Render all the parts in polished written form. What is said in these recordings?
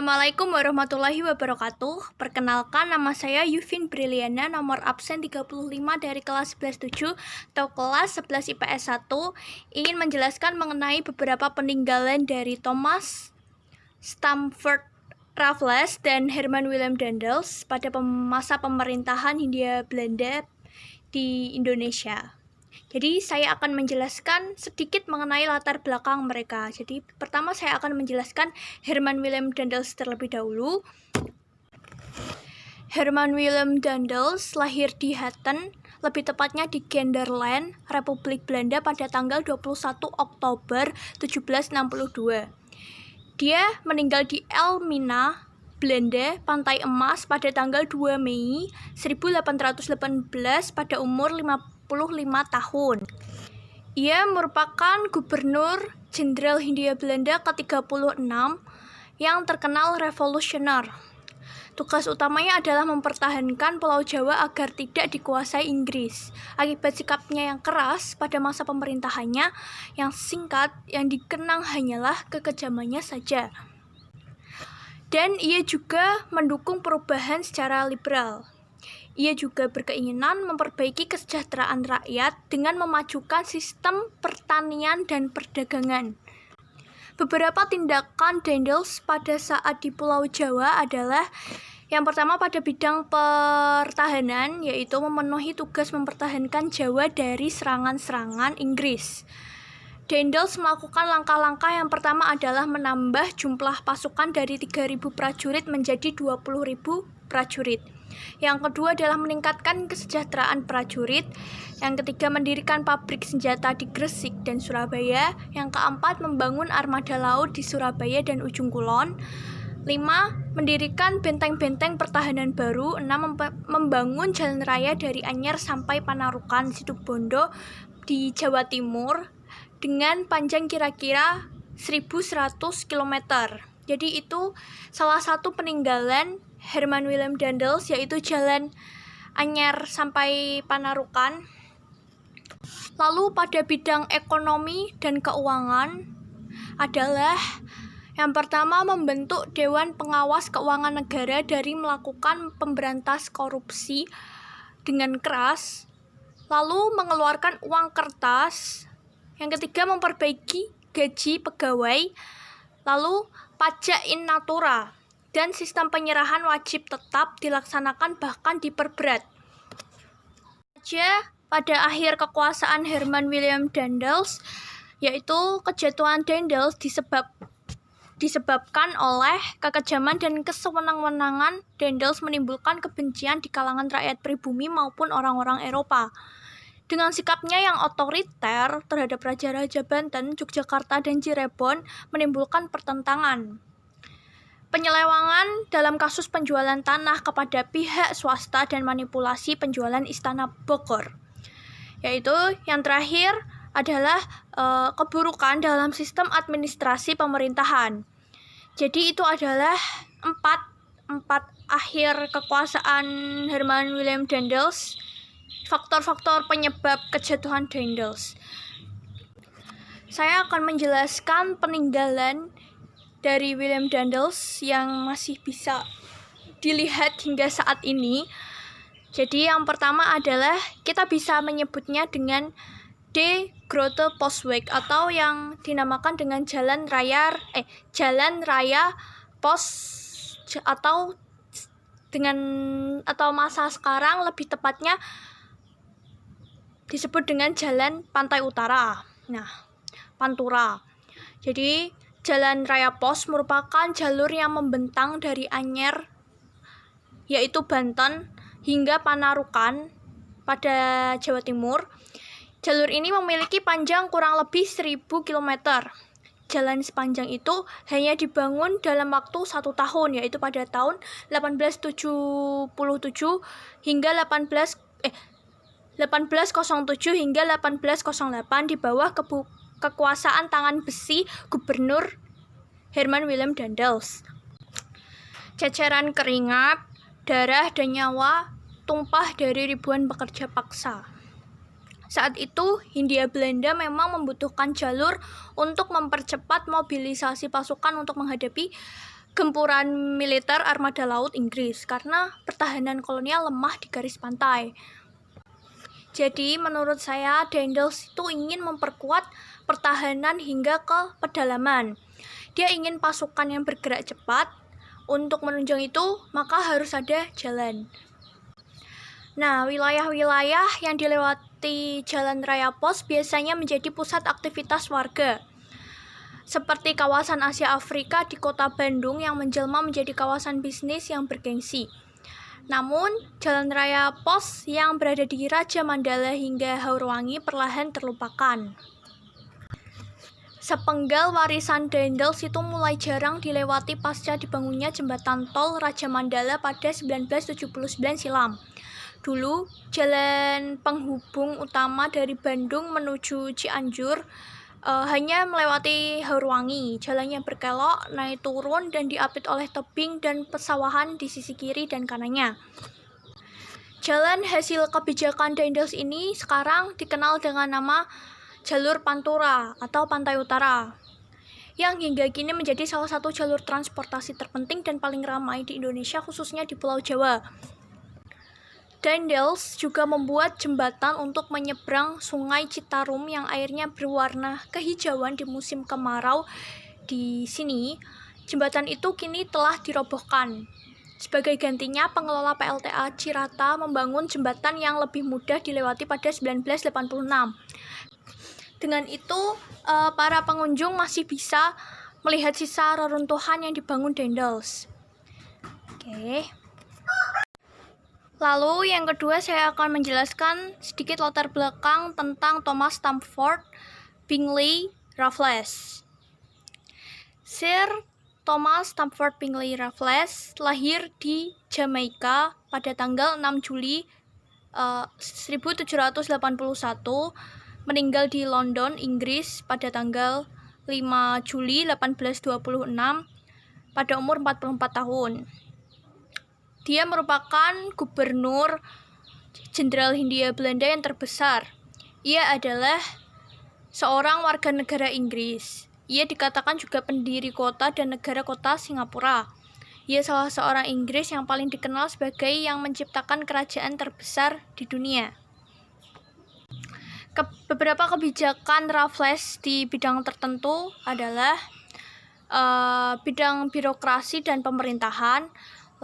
Assalamualaikum warahmatullahi wabarakatuh. Perkenalkan, nama saya Yuvin Briliana, nomor absen 35 dari kelas 11-7 atau kelas 11 IPS 1. Ingin menjelaskan mengenai beberapa peninggalan dari Thomas Stamford Raffles dan Herman Willem Daendels pada masa pemerintahan Hindia Belanda di Indonesia. Jadi saya akan menjelaskan sedikit mengenai latar belakang mereka. Jadi pertama saya akan menjelaskan Herman Willem Daendels terlebih dahulu. Herman Willem Daendels lahir di Hattem, lebih tepatnya di Genderland, Republik Belanda pada tanggal 21 Oktober 1762. Dia meninggal di Elmina, Belanda, Pantai Emas pada tanggal 2 Mei 1818 pada umur 55 tahun. Ia merupakan Gubernur Jenderal Hindia Belanda ke-36 yang terkenal revolusioner. Tugas utamanya adalah mempertahankan Pulau Jawa agar tidak dikuasai Inggris. Akibat sikapnya yang keras pada masa pemerintahannya yang singkat, yang dikenang hanyalah kekejamannya saja. Dan ia juga mendukung perubahan secara liberal. Ia juga berkeinginan memperbaiki kesejahteraan rakyat dengan memajukan sistem pertanian dan perdagangan. Beberapa tindakan Daendels pada saat di Pulau Jawa adalah yang pertama pada bidang pertahanan, yaitu memenuhi tugas mempertahankan Jawa dari serangan-serangan Inggris. Daendels melakukan langkah-langkah yang pertama adalah menambah jumlah pasukan dari 3.000 prajurit menjadi 20.000 prajurit. Yang kedua adalah meningkatkan kesejahteraan prajurit. Yang ketiga, mendirikan pabrik senjata di Gresik dan Surabaya. Yang keempat, membangun armada laut di Surabaya dan Ujung Kulon. 5. Mendirikan benteng-benteng pertahanan baru. 6. Membangun jalan raya dari Anyer sampai Panarukan, Situbondo di Jawa Timur dengan panjang kira-kira 1.100 km. Jadi itu salah satu peninggalan Herman Willem Daendels, yaitu jalan Anyer sampai Panarukan. Lalu pada bidang ekonomi dan keuangan adalah yang pertama, membentuk Dewan Pengawas Keuangan Negara dari melakukan pemberantas korupsi dengan keras. Lalu mengeluarkan uang kertas. Yang ketiga, memperbaiki gaji pegawai. Lalu pajak in natura dan sistem penyerahan wajib tetap dilaksanakan bahkan diperberat. Pada akhir kekuasaan Herman Willem Daendels, yaitu kejatuhan Daendels disebabkan oleh kekejaman dan kesewenang-wenangan. Daendels menimbulkan kebencian di kalangan rakyat pribumi maupun orang-orang Eropa. Dengan sikapnya yang otoriter terhadap raja-raja Banten, Yogyakarta, dan Cirebon menimbulkan pertentangan. Penyelewangan dalam kasus penjualan tanah kepada pihak swasta dan manipulasi penjualan Istana Bogor. Yaitu yang terakhir adalah keburukan dalam sistem administrasi pemerintahan. Jadi itu adalah empat akhir kekuasaan Herman Willem Daendels, faktor-faktor penyebab kejatuhan Daendels. Saya akan menjelaskan peninggalan dari Willem Daendels yang masih bisa dilihat hingga saat ini. Jadi yang pertama adalah kita bisa menyebutnya dengan De Grote Postweg atau yang dinamakan dengan Jalan Raya Pos, atau masa sekarang lebih tepatnya disebut dengan Jalan Pantai Utara. Nah, Pantura. Jadi Jalan Raya Pos merupakan jalur yang membentang dari Anyer, yaitu Banten, hingga Panarukan pada Jawa Timur. Jalur ini memiliki panjang kurang lebih 1.000 km. Jalan sepanjang itu hanya dibangun dalam waktu 1 tahun, yaitu pada tahun 1877 hingga 1807 hingga 1808 di bawah kekuasaan tangan besi Gubernur Herman Willem Daendels. Ceceran keringat, darah, dan nyawa tumpah dari ribuan pekerja paksa. Saat itu, Hindia Belanda memang membutuhkan jalur untuk mempercepat mobilisasi pasukan untuk menghadapi gempuran militer armada laut Inggris karena pertahanan kolonial lemah di garis pantai. Jadi menurut saya Daendels itu ingin memperkuat pertahanan hingga ke pedalaman. Dia ingin pasukan yang bergerak cepat. Untuk menunjang itu maka harus ada jalan. Nah, wilayah-wilayah yang dilewati jalan raya pos biasanya menjadi pusat aktivitas warga. Seperti kawasan Asia Afrika di kota Bandung yang menjelma menjadi kawasan bisnis yang bergengsi. Namun, jalan raya pos yang berada di Raja Mandala hingga Haurwangi perlahan terlupakan. Sepenggal warisan Daendels itu mulai jarang dilewati pasca dibangunnya jembatan tol Raja Mandala pada 1979 silam. Dulu, jalan penghubung utama dari Bandung menuju Cianjur hanya melewati Haurwangi. Jalannya berkelok, naik turun, dan diapit oleh tebing dan pesawahan di sisi kiri dan kanannya. Jalan hasil kebijakan Daendels ini sekarang dikenal dengan nama Jalur Pantura atau Pantai Utara, yang hingga kini menjadi salah satu jalur transportasi terpenting dan paling ramai di Indonesia, khususnya di Pulau Jawa. Daendels juga membuat jembatan untuk menyeberang Sungai Citarum yang airnya berwarna kehijauan di musim kemarau. Di sini, jembatan itu kini telah dirobohkan. Sebagai gantinya, pengelola PLTA Cirata membangun jembatan yang lebih mudah dilewati pada 1986. Dengan itu, para pengunjung masih bisa melihat sisa reruntuhan yang dibangun Daendels. Oke. Lalu yang kedua saya akan menjelaskan sedikit latar belakang tentang Thomas Stamford Bingley Raffles. Sir Thomas Stamford Bingley Raffles lahir di Jamaika pada tanggal 6 Juli 1781, meninggal di London, Inggris pada tanggal 5 Juli 1826 pada umur 44 tahun. Dia merupakan gubernur Jenderal Hindia Belanda yang terbesar. Ia adalah seorang warga negara Inggris. Ia dikatakan juga pendiri kota dan negara kota Singapura. Ia salah seorang Inggris yang paling dikenal sebagai yang menciptakan kerajaan terbesar di dunia. Beberapa kebijakan Raffles di bidang tertentu adalah bidang birokrasi dan pemerintahan.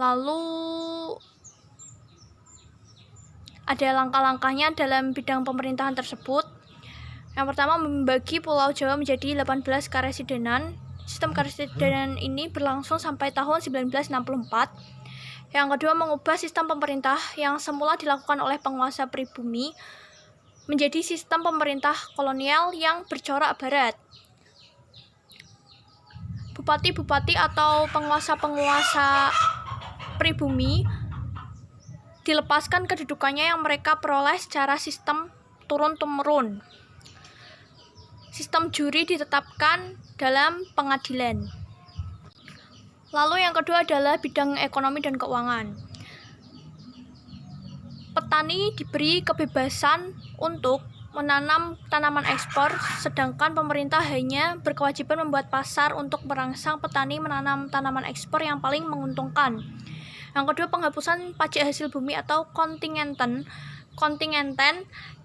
Lalu ada langkah-langkahnya dalam bidang pemerintahan tersebut. Yang pertama, membagi Pulau Jawa menjadi 18 karesidenan. Sistem karesidenan ini berlangsung sampai tahun 1964. Yang kedua, mengubah sistem pemerintah yang semula dilakukan oleh penguasa pribumi menjadi sistem pemerintah kolonial yang bercorak barat. Bupati-bupati atau penguasa-penguasa pribumi dilepaskan kedudukannya yang mereka peroleh secara sistem turun-temurun. Sistem juri ditetapkan dalam pengadilan. Lalu yang kedua adalah bidang ekonomi dan keuangan. Petani diberi kebebasan untuk menanam tanaman ekspor, sedangkan pemerintah hanya berkewajiban membuat pasar untuk merangsang petani menanam tanaman ekspor yang paling menguntungkan. Yang kedua, penghapusan pajak hasil bumi atau kontingenten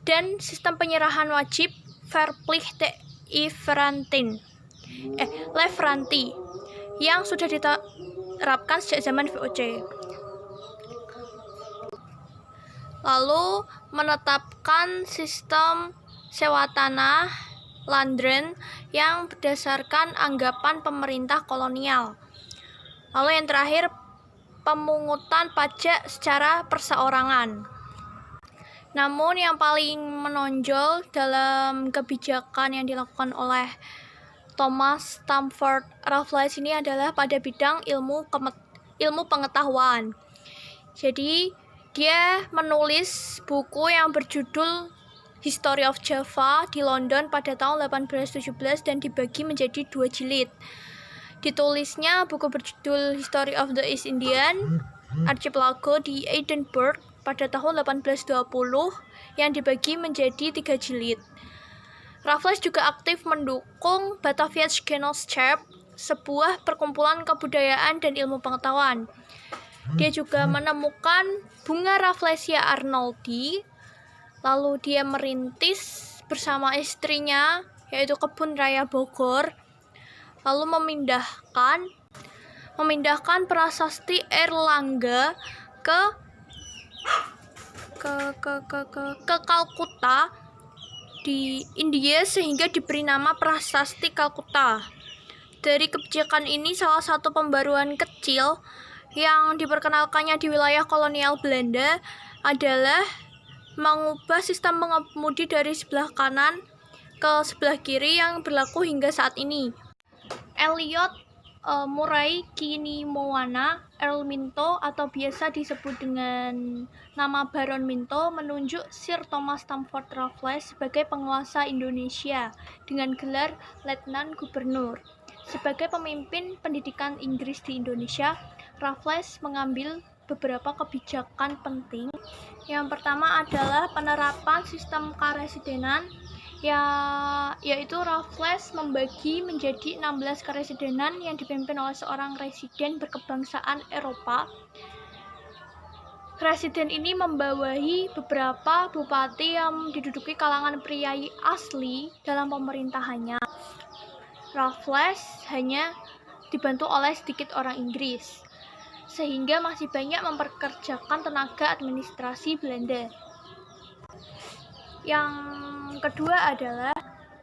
dan sistem penyerahan wajib verplichte leveranti yang sudah diterapkan sejak zaman VOC. Lalu menetapkan sistem sewa tanah landren yang berdasarkan anggapan pemerintah kolonial. Lalu yang terakhir, pemungutan pajak secara perseorangan. Namun yang paling menonjol dalam kebijakan yang dilakukan oleh Thomas Stamford Raffles ini adalah pada bidang ilmu pengetahuan. Jadi dia menulis buku yang berjudul History of Java di London pada tahun 1817 dan dibagi menjadi 2 jilid. Ditulisnya buku berjudul History of the East Indian Archipelago di Edinburgh pada tahun 1820 yang dibagi menjadi 3 jilid. Raffles juga aktif mendukung Batavia's Genootschap sebuah perkumpulan kebudayaan dan ilmu pengetahuan. Dia juga menemukan bunga Rafflesia arnoldii, lalu dia merintis bersama istrinya, yaitu Kebun Raya Bogor, lalu memindahkan prasasti Erlangga ke Kalkuta di India sehingga diberi nama Prasasti Kalkuta. Dari kebijakan ini, salah satu pembaruan kecil yang diperkenalkannya di wilayah kolonial Belanda adalah mengubah sistem pengemudi dari sebelah kanan ke sebelah kiri yang berlaku hingga saat ini. Elliot Murray Kinimoana Earl Minto atau biasa disebut dengan nama Baron Minto menunjuk Sir Thomas Stamford Raffles sebagai penguasa Indonesia dengan gelar Letnan Gubernur. Sebagai pemimpin pendidikan Inggris di Indonesia, Raffles mengambil beberapa kebijakan penting. Yang pertama adalah penerapan sistem karesidenan, yaitu Raffles membagi menjadi 16 karesidenan yang dipimpin oleh seorang residen berkebangsaan Eropa. Residen ini membawahi beberapa bupati yang diduduki kalangan priai asli dalam pemerintahannya. Raffles hanya dibantu oleh sedikit orang Inggris, sehingga masih banyak memperkerjakan tenaga administrasi Belanda. Yang kedua adalah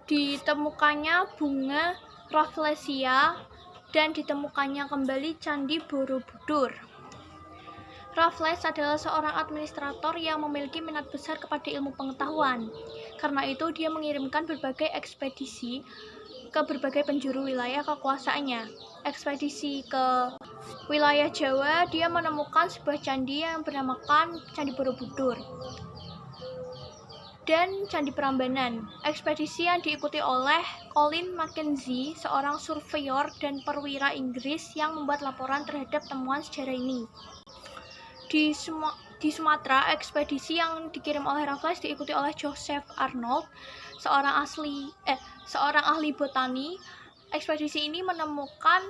ditemukannya bunga Rafflesia dan ditemukannya kembali Candi Borobudur. Raffles adalah seorang administrator yang memiliki minat besar kepada ilmu pengetahuan. Karena itu, dia mengirimkan berbagai ekspedisi ke berbagai penjuru wilayah kekuasaannya. Ekspedisi ke wilayah Jawa, dia menemukan sebuah candi yang bernamakan Candi Borobudur dan Candi Prambanan. Ekspedisi yang diikuti oleh Colin Mackenzie, seorang surveyor dan perwira Inggris yang membuat laporan terhadap temuan sejarah ini. Di Sumatera, ekspedisi yang dikirim oleh Raffles diikuti oleh Joseph Arnold, seorang ahli botani. Ekspedisi ini menemukan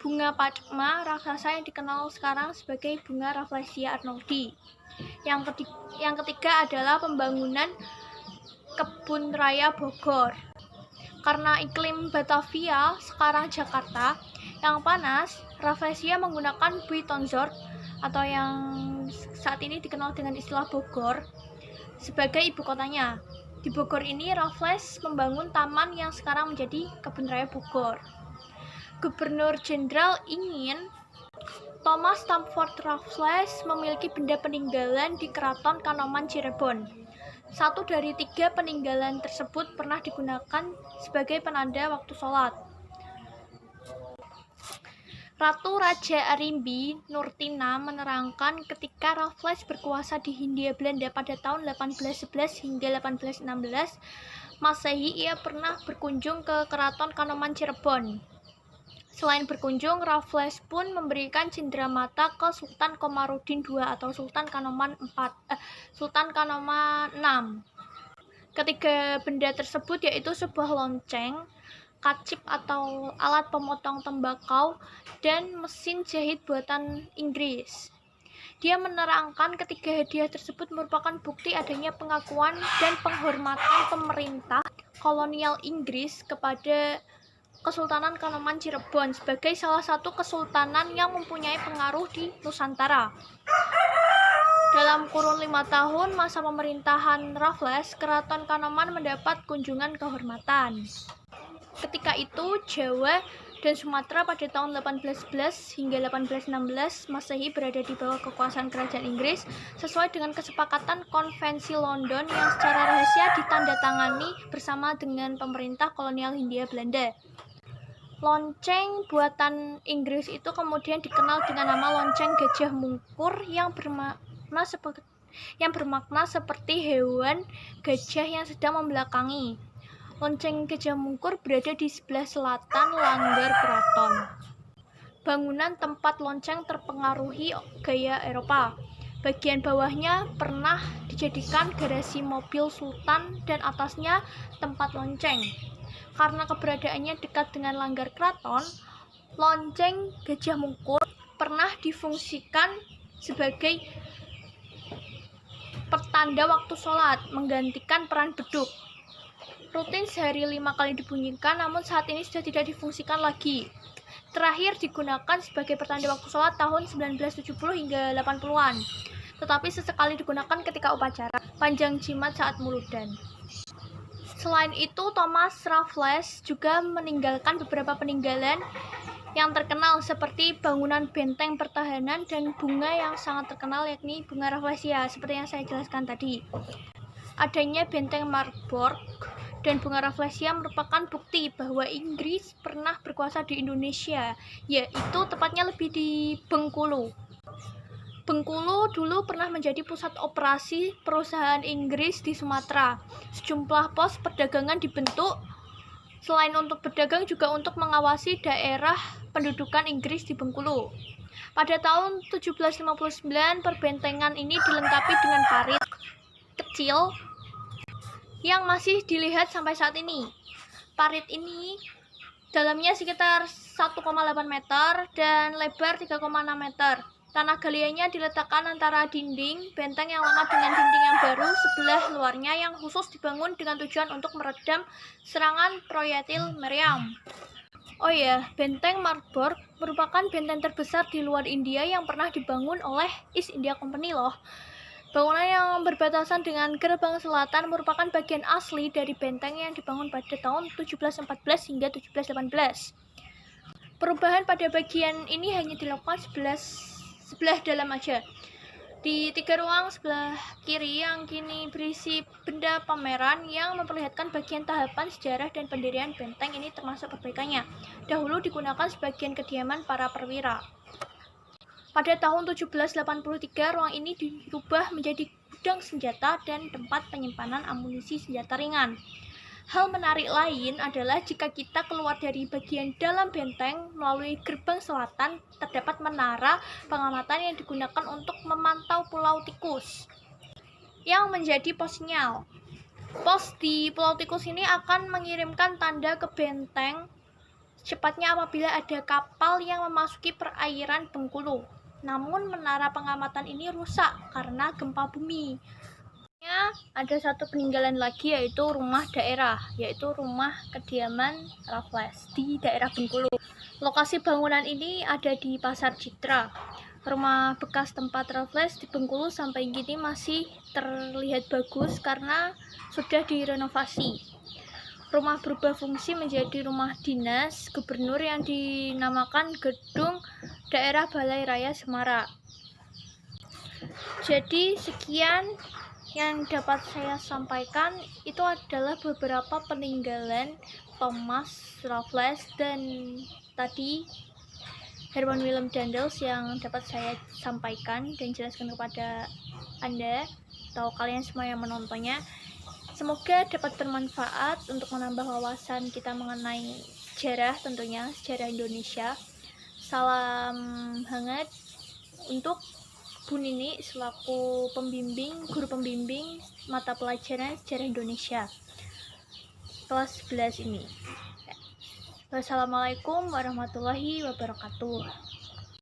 bunga Padma raksasa yang dikenal sekarang sebagai bunga Rafflesia arnoldii. Yang ketiga adalah pembangunan Kebun Raya Bogor. Karena iklim Batavia, sekarang Jakarta, yang panas, Rafflesia menggunakan Buitenzorg atau yang saat ini dikenal dengan istilah Bogor sebagai ibu kotanya. Di Bogor ini, Raffles membangun taman yang sekarang menjadi Kebun Raya Bogor. Gubernur Jenderal ingin Thomas Stamford Raffles memiliki benda peninggalan di Keraton Kanoman Cirebon. 1 dari 3 peninggalan tersebut pernah digunakan sebagai penanda waktu sholat. Ratu Raja Arimbi Nurtina menerangkan ketika Raffles berkuasa di Hindia Belanda pada tahun 1811 hingga 1816 Masehi, ia pernah berkunjung ke Keraton Kanoman Cirebon. Selain berkunjung, Raffles pun memberikan cenderamata ke Sultan Komarudin II atau Sultan Kanoman VI. Ketiga benda tersebut yaitu sebuah lonceng, kacip atau alat pemotong tembakau, dan mesin jahit buatan Inggris. Dia menerangkan ketiga hadiah tersebut merupakan bukti adanya pengakuan dan penghormatan pemerintah kolonial Inggris kepada Kesultanan Kanoman Cirebon sebagai salah satu kesultanan yang mempunyai pengaruh di Nusantara. Dalam kurun 5 tahun masa pemerintahan Raffles, Keraton Kanoman mendapat kunjungan kehormatan. Ketika itu, Jawa dan Sumatera pada tahun 1811 hingga 1816 Masehi berada di bawah kekuasaan kerajaan Inggris sesuai dengan kesepakatan Konvensi London yang secara rahasia ditandatangani bersama dengan pemerintah kolonial Hindia Belanda. Lonceng buatan Inggris itu kemudian dikenal dengan nama lonceng Gajah Mungkur yang bermakna seperti hewan gajah yang sedang membelakangi. Lonceng Gajah Mungkur berada di sebelah selatan langgar keraton. Bangunan tempat lonceng terpengaruhi gaya Eropa. Bagian bawahnya pernah dijadikan garasi mobil sultan dan atasnya tempat lonceng. Karena keberadaannya dekat dengan langgar keraton, Lonceng Gajah Mungkur pernah difungsikan sebagai pertanda waktu sholat, menggantikan peran beduk. Rutin sehari 5 kali dibunyikan, namun saat ini sudah tidak difungsikan lagi. Terakhir digunakan sebagai pertanda waktu sholat tahun 1970 hingga 80-an, tetapi sesekali digunakan ketika upacara panjang jimat saat muludan. Selain itu, Thomas Raffles juga meninggalkan beberapa peninggalan yang terkenal seperti bangunan benteng pertahanan dan bunga yang sangat terkenal, yakni bunga Rafflesia seperti yang saya jelaskan tadi. Adanya benteng Marburg dan bunga Rafflesia merupakan bukti bahwa Inggris pernah berkuasa di Indonesia, yaitu tepatnya lebih di Bengkulu. Bengkulu dulu pernah menjadi pusat operasi perusahaan Inggris di Sumatera. Sejumlah pos perdagangan dibentuk, selain untuk berdagang juga untuk mengawasi daerah pendudukan Inggris di Bengkulu. Pada tahun 1759, perbentengan ini dilengkapi dengan parit kecil yang masih dilihat sampai saat ini. Parit ini dalamnya sekitar 1,8 meter dan lebar 3,6 meter. Tanah galiannya diletakkan antara dinding benteng yang lama dengan dinding yang baru sebelah luarnya, yang khusus dibangun dengan tujuan untuk meredam serangan proyektil meriam. Oh ya, benteng Marburg merupakan benteng terbesar di luar India yang pernah dibangun oleh East India Company loh. Bangunan yang berbatasan dengan gerbang selatan merupakan bagian asli dari benteng yang dibangun pada tahun 1714 hingga 1718. Perubahan pada bagian ini hanya dilakukan sebelah dalam aja. Di 3 ruang sebelah kiri yang kini berisi benda pameran yang memperlihatkan bagian tahapan sejarah dan pendirian benteng ini termasuk perbaikannya. Dahulu digunakan sebagian kediaman para perwira. Pada tahun 1783, ruang ini dirubah menjadi gudang senjata dan tempat penyimpanan amunisi senjata ringan. Hal menarik lain adalah jika kita keluar dari bagian dalam benteng melalui gerbang selatan, terdapat menara pengamatan yang digunakan untuk memantau Pulau Tikus yang menjadi pos sinyal. Pos di Pulau Tikus ini akan mengirimkan tanda ke benteng secepatnya apabila ada kapal yang memasuki perairan Bengkulu. Namun menara pengamatan ini rusak karena gempa bumi. Ada satu peninggalan lagi, yaitu rumah daerah, yaitu rumah kediaman Raffles di daerah Bengkulu. Lokasi bangunan ini ada di Pasar Citra. Rumah bekas tempat Raffles di Bengkulu sampai kini masih terlihat bagus karena sudah direnovasi. Rumah berubah fungsi menjadi rumah dinas gubernur yang dinamakan Gedung Daerah Balai Raya Semarang. Jadi sekian yang dapat saya sampaikan, itu adalah beberapa peninggalan Thomas Raffles dan tadi Herman Willem Daendels yang dapat saya sampaikan dan jelaskan kepada Anda atau kalian semua yang menontonnya. Semoga dapat bermanfaat untuk menambah wawasan kita mengenai sejarah, tentunya sejarah Indonesia. Salam hangat untuk Bu Nini selaku guru pembimbing mata pelajaran sejarah Indonesia kelas 11 ini. Wassalamualaikum warahmatullahi wabarakatuh.